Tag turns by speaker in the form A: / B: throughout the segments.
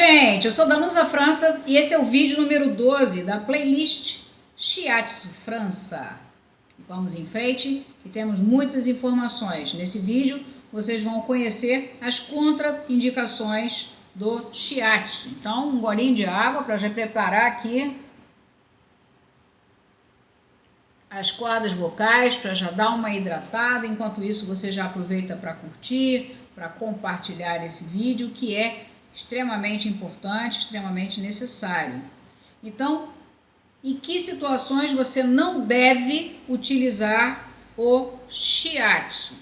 A: gente! Eu sou Danusa França e esse é o vídeo número 12 da playlist Shiatsu França. Vamos em frente, que temos muitas informações. Nesse vídeo vocês vão conhecer as contraindicações do Shiatsu. Então, um golinho de água para já preparar aqui as cordas vocais, para já dar uma hidratada. Enquanto isso, você já aproveita para curtir, para compartilhar esse vídeo, que é extremamente importante, extremamente necessário. Então, em que situações você não deve utilizar o Shiatsu?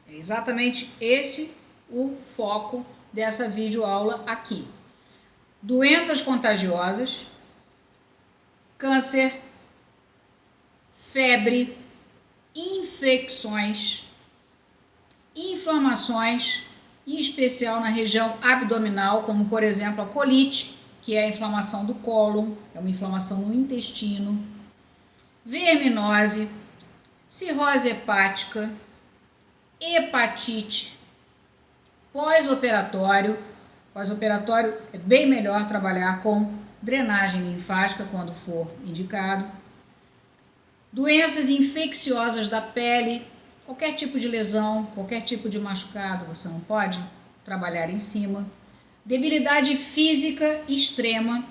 A: É exatamente esse o foco dessa videoaula aqui. Doenças contagiosas, câncer, febre, infecções, inflamações, em especial na região abdominal, como por exemplo a colite, que é a inflamação do cólon, é uma inflamação no intestino, verminose, cirrose hepática, hepatite, pós-operatório. Pós-operatório é bem melhor trabalhar com drenagem linfática quando for indicado. Doenças infecciosas da pele, qualquer tipo de lesão, qualquer tipo de machucado, você não pode trabalhar em cima. Debilidade física extrema,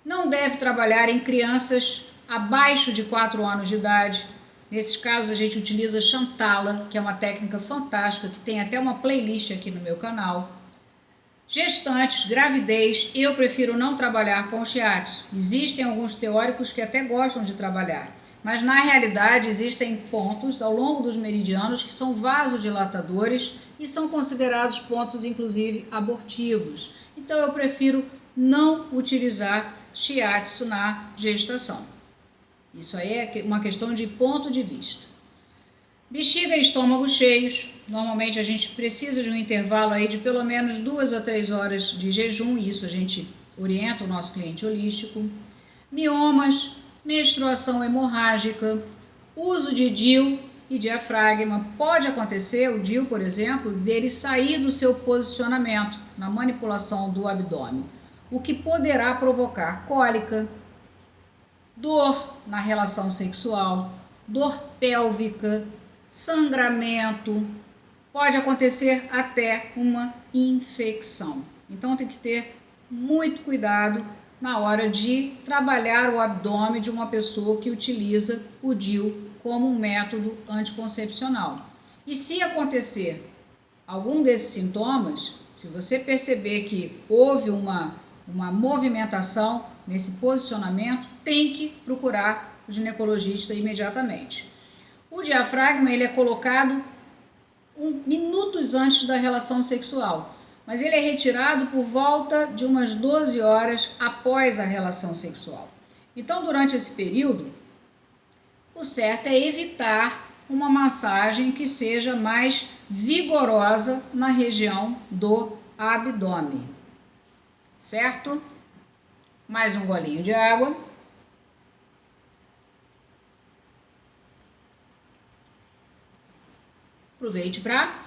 A: não deve trabalhar em crianças abaixo de 4 anos de idade. Nesses casos a gente utiliza Chantala, que é uma técnica fantástica, que tem até uma playlist aqui no meu canal. Gestantes, gravidez, eu prefiro não trabalhar com o Shiatsu. Existem alguns teóricos que até gostam de trabalhar, mas na realidade existem pontos ao longo dos meridianos que são vasodilatadores e são considerados pontos inclusive abortivos. Então eu prefiro não utilizar Shiatsu na gestação. Isso aí é uma questão de ponto de vista. Bexiga e estômago cheios, normalmente a gente precisa de um intervalo aí de pelo menos 2 a 3 horas de jejum, e isso a gente orienta o nosso cliente holístico. Miomas, menstruação hemorrágica, uso de DIU e diafragma. Pode acontecer, o DIU, por exemplo, dele sair do seu posicionamento na manipulação do abdômen, o que poderá provocar cólica, dor na relação sexual, dor pélvica, sangramento, pode acontecer até uma infecção. Então tem que ter muito cuidado na hora de trabalhar o abdômen de uma pessoa que utiliza o DIU como um método anticoncepcional. E se acontecer algum desses sintomas, se você perceber que houve uma movimentação nesse posicionamento, tem que procurar o ginecologista imediatamente. O diafragma ele é colocado minutos antes da relação sexual, mas ele é retirado por volta de umas 12 horas após a relação sexual. Então, durante esse período, o certo é evitar uma massagem que seja mais vigorosa na região do abdômen. Certo? Mais um golinho de água. Aproveite para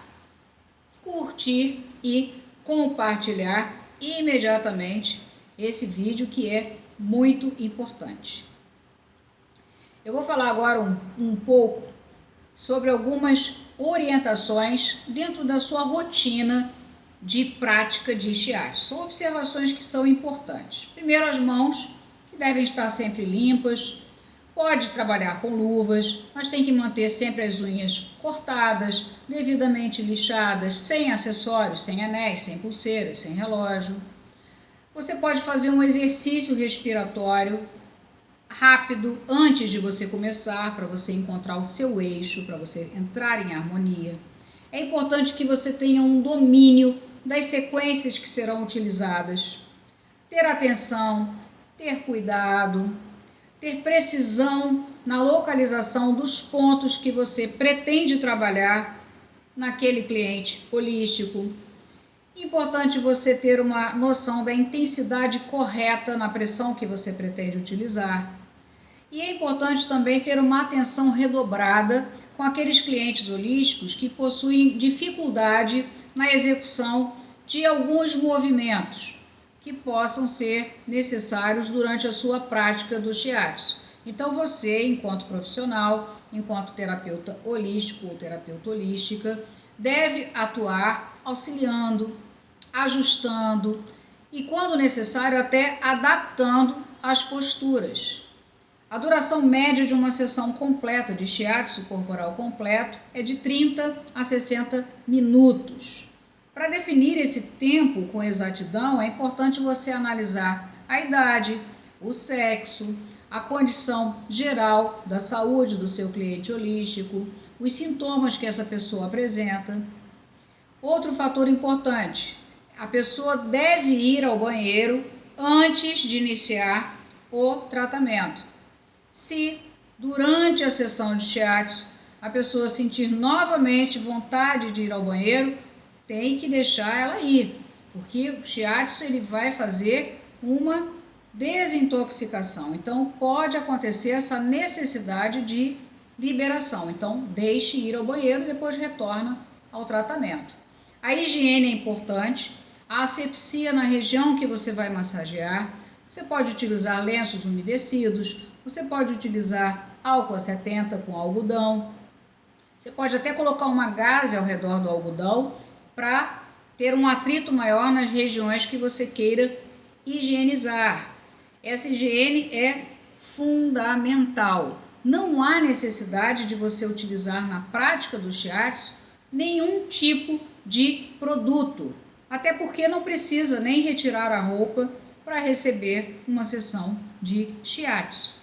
A: curtir e compartilhar imediatamente esse vídeo, que é muito importante. Eu vou falar agora um pouco sobre algumas orientações dentro da sua rotina de prática de Shiatsu. São observações que são importantes. Primeiro, as mãos, que devem estar sempre limpas. Pode trabalhar com luvas, mas tem que manter sempre as unhas cortadas, devidamente lixadas, sem acessórios, sem anéis, sem pulseiras, sem relógio. Você pode fazer um exercício respiratório rápido antes de você começar, para você encontrar o seu eixo, para você entrar em harmonia. É importante que você tenha um domínio das sequências que serão utilizadas. Ter atenção, ter cuidado, ter precisão na localização dos pontos que você pretende trabalhar naquele cliente holístico. Importante você ter uma noção da intensidade correta na pressão que você pretende utilizar. E é importante também ter uma atenção redobrada com aqueles clientes holísticos que possuem dificuldade na execução de alguns movimentos. que possam ser necessários durante a sua prática do shiatsu. Então você, enquanto profissional, enquanto terapeuta holístico ou terapeuta holística, deve atuar auxiliando, ajustando e, quando necessário, até adaptando as posturas. A duração média de uma sessão completa de shiatsu corporal completo é de 30 a 60 minutos. Para definir esse tempo com exatidão, é importante você analisar a idade, o sexo, a condição geral da saúde do seu cliente holístico, os sintomas que essa pessoa apresenta. Outro fator importante, a pessoa deve ir ao banheiro antes de iniciar o tratamento. Se durante a sessão de shiatsu a pessoa sentir novamente vontade de ir ao banheiro, tem que deixar ela ir, porque o shiatsu ele vai fazer uma desintoxicação. Então pode acontecer essa necessidade de liberação. Então deixe ir ao banheiro e depois retorna ao tratamento. A higiene é importante, a asepsia na região que você vai massagear. Você pode utilizar lenços umedecidos, você pode utilizar álcool 70 com algodão. Você pode até colocar uma gaze ao redor do algodão para ter um atrito maior nas regiões que você queira higienizar. Essa higiene é fundamental. Não há necessidade de você utilizar na prática do shiatsu nenhum tipo de produto, até porque não precisa nem retirar a roupa para receber uma sessão de shiatsu.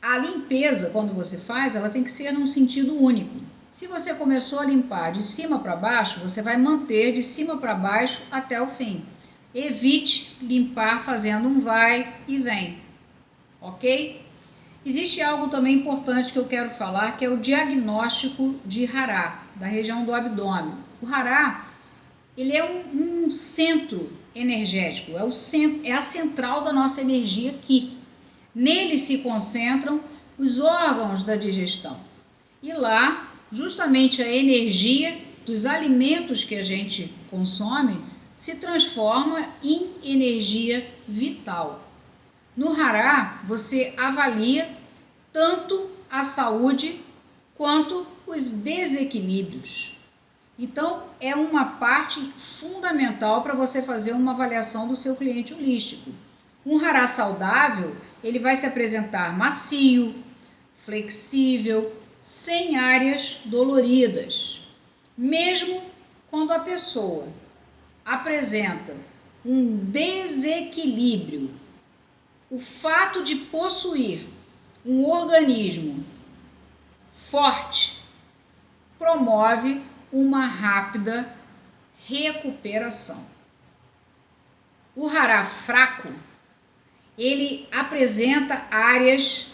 A: A limpeza, quando você faz, ela tem que ser num sentido único. Se você começou a limpar de cima para baixo, você vai manter de cima para baixo até o fim. Evite limpar fazendo um vai e vem, ok? Existe algo também importante que eu quero falar, que é o diagnóstico de Hara, da região do abdômen. O Hara, ele é um centro energético, é a central da nossa energia aqui. Nele se concentram os órgãos da digestão. E lá, justamente a energia dos alimentos que a gente consome se transforma em energia vital. No Hara, você avalia tanto a saúde quanto os desequilíbrios. Então, é uma parte fundamental para você fazer uma avaliação do seu cliente holístico. Um Hara saudável, ele vai se apresentar macio, flexível, sem áreas doloridas. Mesmo quando a pessoa apresenta um desequilíbrio, o fato de possuir um organismo forte promove uma rápida recuperação. O Hara fraco, ele apresenta áreas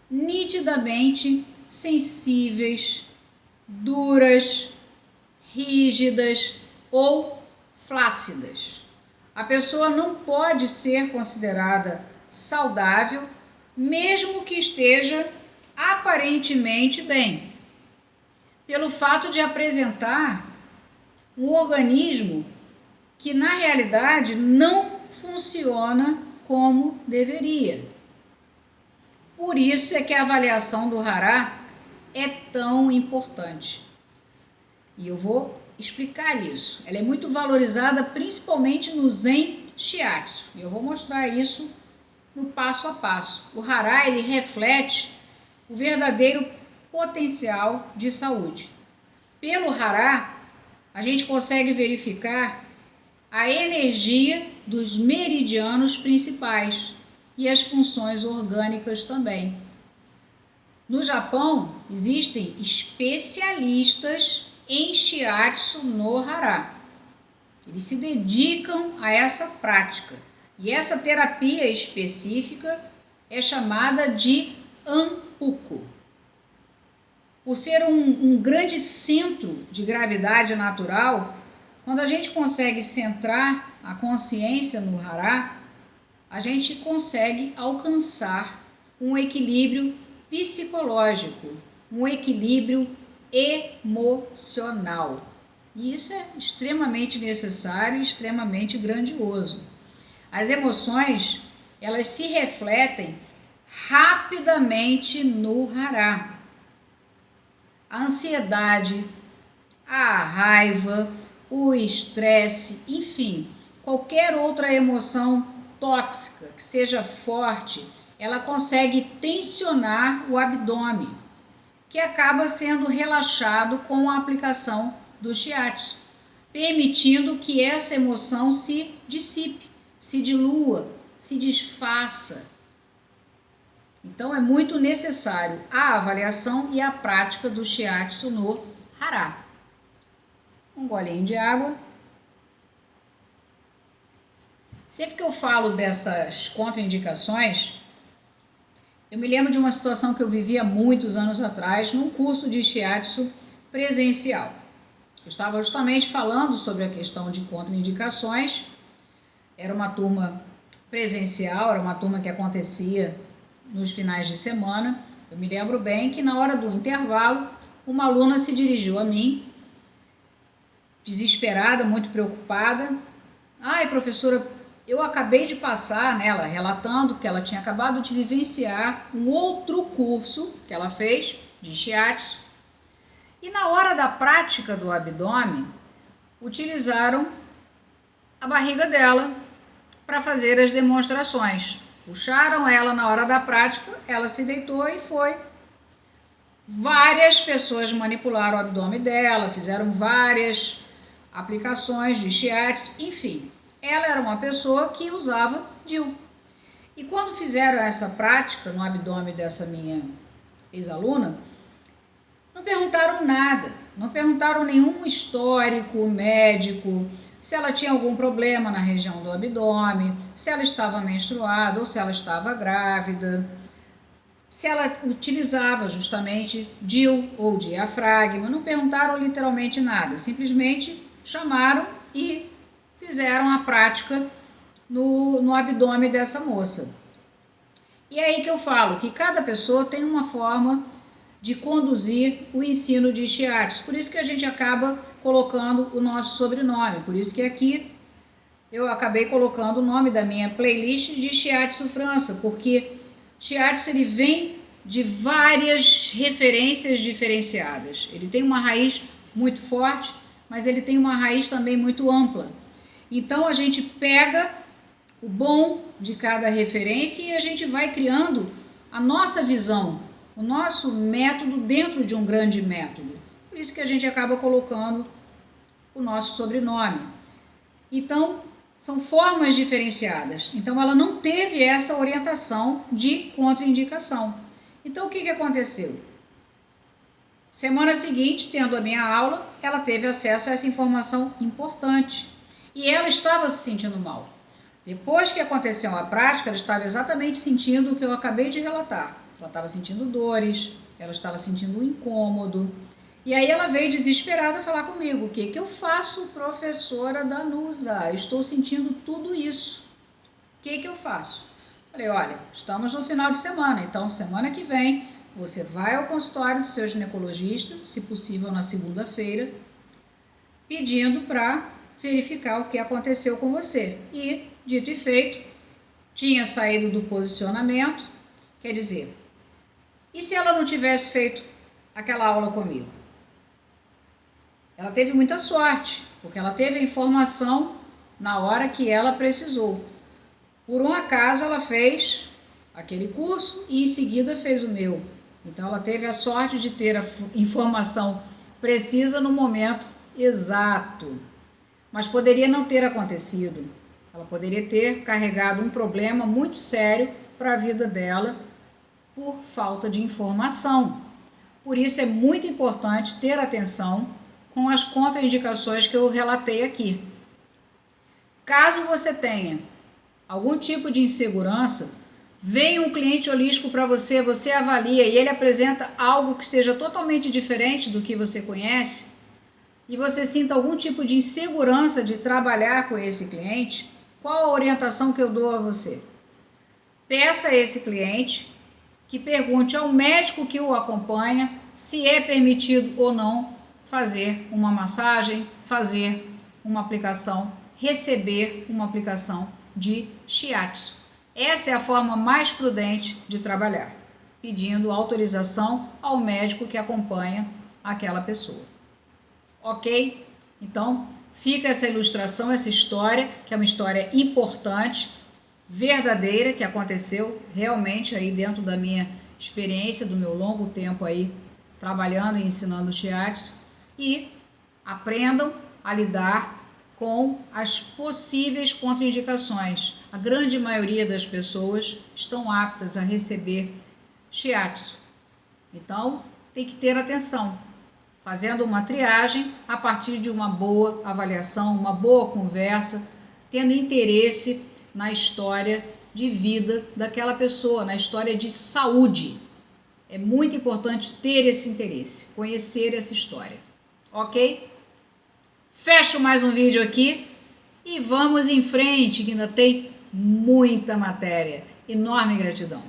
A: nitidamente sensíveis, duras, rígidas ou flácidas. A pessoa não pode ser considerada saudável, mesmo que esteja aparentemente bem, pelo fato de apresentar um organismo que na realidade não funciona como deveria. Por isso é que a avaliação do Hara é tão importante. E eu vou explicar isso. Ela é muito valorizada principalmente no Zen Shiatsu. E eu vou mostrar isso no passo a passo. O Hara, ele reflete o verdadeiro potencial de saúde. Pelo Hara, a gente consegue verificar a energia dos meridianos principais e as funções orgânicas também. No Japão, existem especialistas em shiatsu no Hara. Eles se dedicam a essa prática. E essa terapia específica é chamada de Anpuku. Por ser um grande centro de gravidade natural, quando a gente consegue centrar a consciência no Hara, a gente consegue alcançar um equilíbrio psicológico, um equilíbrio emocional. E isso é extremamente necessário e extremamente grandioso. As emoções, elas se refletem rapidamente no Hará. A ansiedade, a raiva, o estresse, enfim, qualquer outra emoção tóxica que seja forte, ela consegue tensionar o abdômen, que acaba sendo relaxado com a aplicação do shiatsu, permitindo que essa emoção se dissipe, se dilua, se desfaça. Então é muito necessário a avaliação e a prática do shiatsu no Hará. Um golinho de água. Sempre que eu falo dessas contraindicações, eu me lembro de uma situação que eu vivi há muitos anos atrás num curso de shiatsu presencial. Eu estava justamente falando sobre a questão de contraindicações. Era uma turma presencial, era uma turma que acontecia nos finais de semana. Eu me lembro bem que na hora do intervalo, uma aluna se dirigiu a mim, desesperada, muito preocupada. Ai, professora, eu acabei de passar, né, ela relatando que ela tinha acabado de vivenciar um outro curso que ela fez de shiatsu. E na hora da prática do abdômen, utilizaram a barriga dela para fazer as demonstrações. Puxaram ela na hora da prática, ela se deitou e foi. Várias pessoas manipularam o abdômen dela, fizeram várias aplicações de shiatsu, enfim. Ela era uma pessoa que usava DIU. E quando fizeram essa prática no abdômen dessa minha ex-aluna, não perguntaram nada, não perguntaram nenhum histórico médico, se ela tinha algum problema na região do abdômen, se ela estava menstruada ou se ela estava grávida, se ela utilizava justamente DIU ou diafragma. Não perguntaram literalmente nada, simplesmente chamaram e fizeram a prática no abdômen dessa moça. E é aí que eu falo que cada pessoa tem uma forma de conduzir o ensino de shiatsu. Por isso que a gente acaba colocando o nosso sobrenome. Por isso que aqui eu acabei colocando o nome da minha playlist de Shiatsu França, porque shiatsu ele vem de várias referências diferenciadas. Ele tem uma raiz muito forte, mas ele tem uma raiz também muito ampla. Então a gente pega o bom de cada referência e a gente vai criando a nossa visão, o nosso método dentro de um grande método. Por isso que a gente acaba colocando o nosso sobrenome. Então, são formas diferenciadas. Então, ela não teve essa orientação de contraindicação. Então, o que aconteceu? Semana seguinte, tendo a minha aula, ela teve acesso a essa informação importante. E ela estava se sentindo mal. Depois que aconteceu a prática, ela estava exatamente sentindo o que eu acabei de relatar. Ela estava sentindo dores, ela estava sentindo um incômodo. E aí ela veio desesperada falar comigo. O que eu faço, professora Danusa? Estou sentindo tudo isso. O que eu faço? Falei, olha, estamos no final de semana, então semana que vem você vai ao consultório do seu ginecologista, se possível na segunda-feira, pedindo para verificar o que aconteceu com você. E, dito e feito, tinha saído do posicionamento, quer dizer, e se ela não tivesse feito aquela aula comigo? Ela teve muita sorte, porque ela teve a informação na hora que ela precisou. Por um acaso ela fez aquele curso e em seguida fez o meu. Então ela teve a sorte de ter a informação precisa no momento exato. Mas poderia não ter acontecido. Ela poderia ter carregado um problema muito sério para a vida dela por falta de informação. Por isso é muito importante ter atenção com as contraindicações que eu relatei aqui. Caso você tenha algum tipo de insegurança, vem um cliente holístico para você, você avalia e ele apresenta algo que seja totalmente diferente do que você conhece, e você sinta algum tipo de insegurança de trabalhar com esse cliente, qual a orientação que eu dou a você? Peça a esse cliente que pergunte ao médico que o acompanha se é permitido ou não fazer uma massagem, fazer uma aplicação, receber uma aplicação de shiatsu. Essa é a forma mais prudente de trabalhar, pedindo autorização ao médico que acompanha aquela pessoa. Ok? Então, fica essa ilustração, essa história, que é uma história importante, verdadeira, que aconteceu realmente aí dentro da minha experiência, do meu longo tempo aí trabalhando e ensinando shiatsu, e aprendam a lidar com as possíveis contraindicações. A grande maioria das pessoas estão aptas a receber shiatsu. Então, tem que ter atenção, fazendo uma triagem a partir de uma boa avaliação, uma boa conversa, tendo interesse na história de vida daquela pessoa, na história de saúde. É muito importante ter esse interesse, conhecer essa história. Ok? Fecho mais um vídeo aqui e vamos em frente, que ainda tem muita matéria. Enorme gratidão!